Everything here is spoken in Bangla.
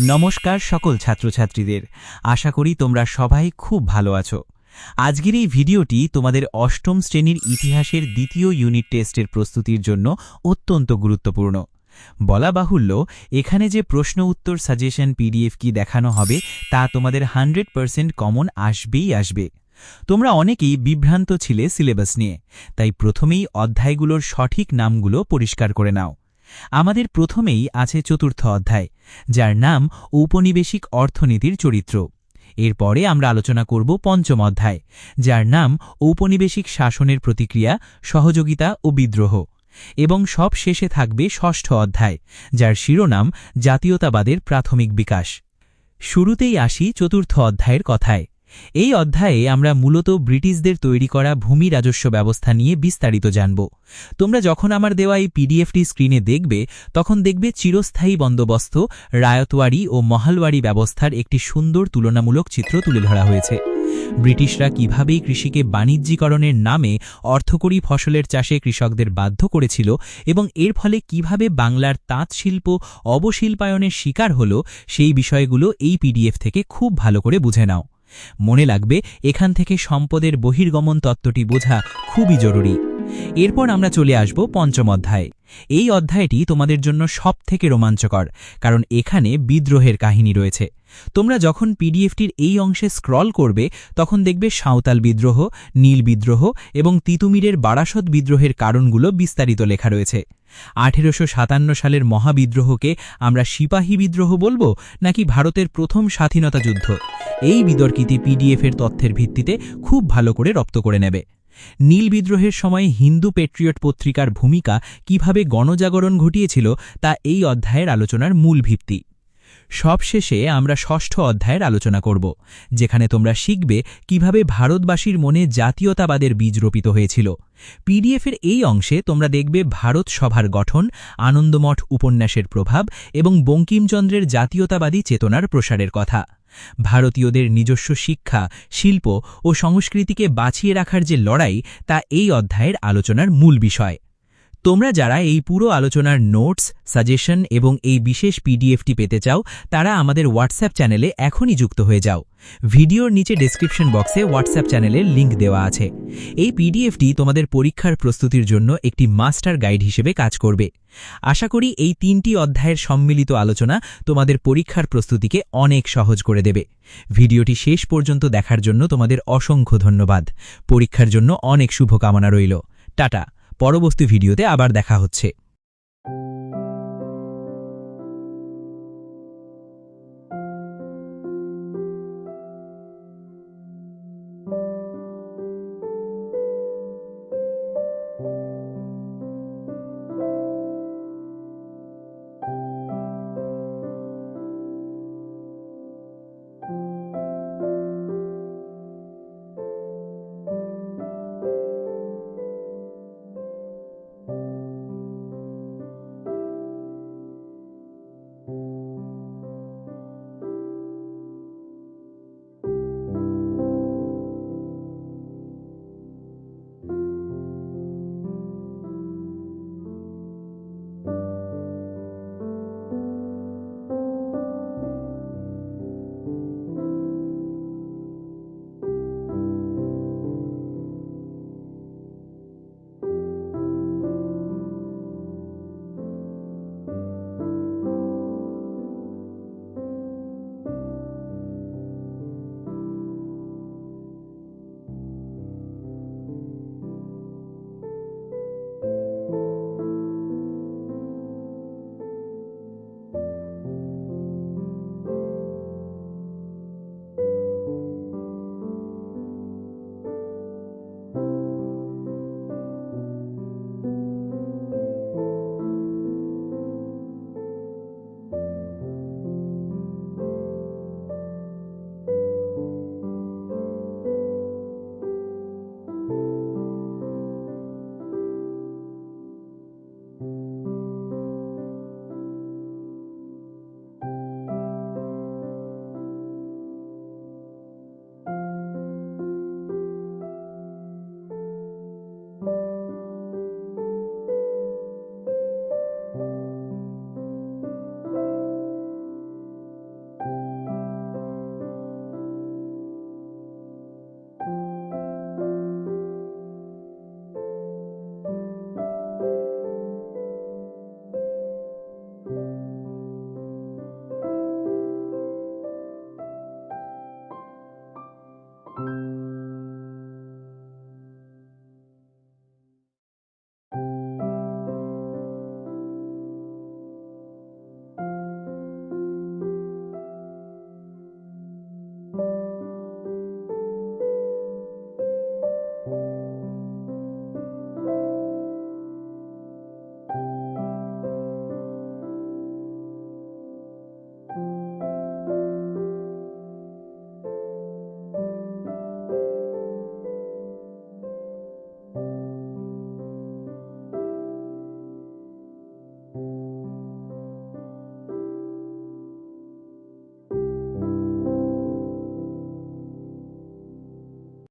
নমস্কার সকল ছাত্রছাত্রীদের। আশা করি তোমরা সবাই খুব ভালো আছো। আজকের এই ভিডিওটি তোমাদের অষ্টম শ্রেণীর ইতিহাসের দ্বিতীয় ইউনিট টেস্টের প্রস্তুতির জন্য অত্যন্ত গুরুত্বপূর্ণ। বলা বাহুল্য, এখানে যে প্রশ্ন উত্তর সাজেশন পিডিএফ কি দেখানো হবে তা তোমাদের 100% কমন আসবে। তোমরা অনেকেই বিভ্রান্ত ছিলে সিলেবাস নিয়ে, তাই প্রথমেই অধ্যায়গুলোর সঠিক নামগুলো পরিষ্কার করে নাও। আমাদের প্রথমেই আছে চতুর্থ অধ্যায়, যার নাম ঔপনিবেশিক অর্থনীতির চরিত্র। এরপরে আমরা আলোচনা করব পঞ্চম অধ্যায়, যার নাম ঔপনিবেশিক শাসনের প্রতিক্রিয়া, সহযোগিতা ও বিদ্রোহ। এবং সব শেষে থাকবে ষষ্ঠ অধ্যায়, যার শিরোনাম জাতীয়তাবাদের প্রাথমিক বিকাশ। শুরুতেই আসি চতুর্থ অধ্যায়ের কথায়। এই অধ্যায়ে আমরা মূলত ব্রিটিশদের তৈরি করা ভূমি রাজস্ব ব্যবস্থা নিয়ে বিস্তারিত জানব। তোমরা যখন আমার দেওয়া এই পিডিএফটি স্ক্রিনে দেখবে, তখন দেখবে চিরস্থায়ী বন্দোবস্ত, রায়তওয়ারি ও মহালওয়ারি ব্যবস্থার একটি সুন্দর তুলনামূলক চিত্র তুলে ধরা হয়েছে। ব্রিটিশরা কিভাবেই কৃষিকে বাণিজ্যিকরণের নামে অর্থকরী ফসলের চাষে কৃষকদের বাধ্য করেছিল এবং এর ফলে কিভাবে বাংলার তাঁত শিল্প অবশিল্পায়নের শিকার হল, সেই বিষয়গুলো এই পিডিএফ থেকে খুব ভালো করে বুঝে নাও। মনে লাগবে, এখান থেকে সম্পদের বহির্গমন তত্ত্বটি বোঝা খুবই জরুরি। এরপর আমরা চলে আসব পঞ্চম অধ্যায়ে। এই অধ্যায়টি তোমাদের জন্য সবথেকে রোমাঞ্চকর, কারণ এখানে বিদ্রোহের কাহিনী রয়েছে। তোমরা যখন পিডিএফটির এই অংশে স্ক্রল করবে, তখন দেখবে সাঁওতাল বিদ্রোহ, নীল বিদ্রোহ এবং তিতুমিরের বারাসত বিদ্রোহের কারণগুলো বিস্তারিত লেখা রয়েছে। 1857 সালের মহাবিদ্রোহকে আমরা সিপাহী বিদ্রোহ বলবো নাকি ভারতের প্রথম স্বাধীনতা যুদ্ধ, এই বিতর্কিত পিডিএফের তথ্যের ভিত্তিতে খুব ভালো করে রপ্ত করে নেবে। নীল বিদ্রোহের সময় হিন্দু পেট্রিয়ট পত্রিকার ভূমিকা কিভাবে গণজাগরণ ঘটিয়েছিল তা এই অধ্যায়ের আলোচনার মূল ভিত্তি। সবশেষে আমরা ষষ্ঠ অধ্যায়ের আলোচনা করব, যেখানে তোমরা শিখবে কিভাবে ভারতবাসীর মনে জাতীয়তাবাদের বীজ রোপিত হয়েছিল। পিডিএফের এই অংশে তোমরা দেখবে ভারত সভার গঠন, আনন্দমঠ উপন্যাসের প্রভাব এবং বঙ্কিমচন্দ্রের জাতীয়তাবাদী চেতনার প্রসারের কথা। ভারতীয়দের নিজস্ব শিক্ষা, শিল্প ও সংস্কৃতিকে বাঁচিয়ে রাখার যে লড়াই, তা এই অধ্যায়ের আলোচনার মূল বিষয়। তোমরা যারা এই পুরো আলোচনার নোটস, সাজেশন এবং এই বিশেষ পিডিএফটি পেতে চাও, তারা আমাদের হোয়াটসঅ্যাপ চ্যানেলে এখনই যুক্ত হয়ে যাও। ভিডিওর নিচে ডেসক্রিপশন বক্সে হোয়াটসঅ্যাপ চ্যানেলের লিঙ্ক দেওয়া আছে। এই পিডিএফটি তোমাদের পরীক্ষার প্রস্তুতির জন্য একটি মাস্টার গাইড হিসেবে কাজ করবে। আশা করি এই 3টি অধ্যায়ের সম্মিলিত আলোচনা তোমাদের পরীক্ষার প্রস্তুতিকে অনেক সহজ করে দেবে। ভিডিওটি শেষ পর্যন্ত দেখার জন্য তোমাদের অসংখ্য ধন্যবাদ। পরীক্ষার জন্য অনেক শুভকামনা রইল। টাটা। পরবর্তী ভিডিওতে আবার দেখা হচ্ছে।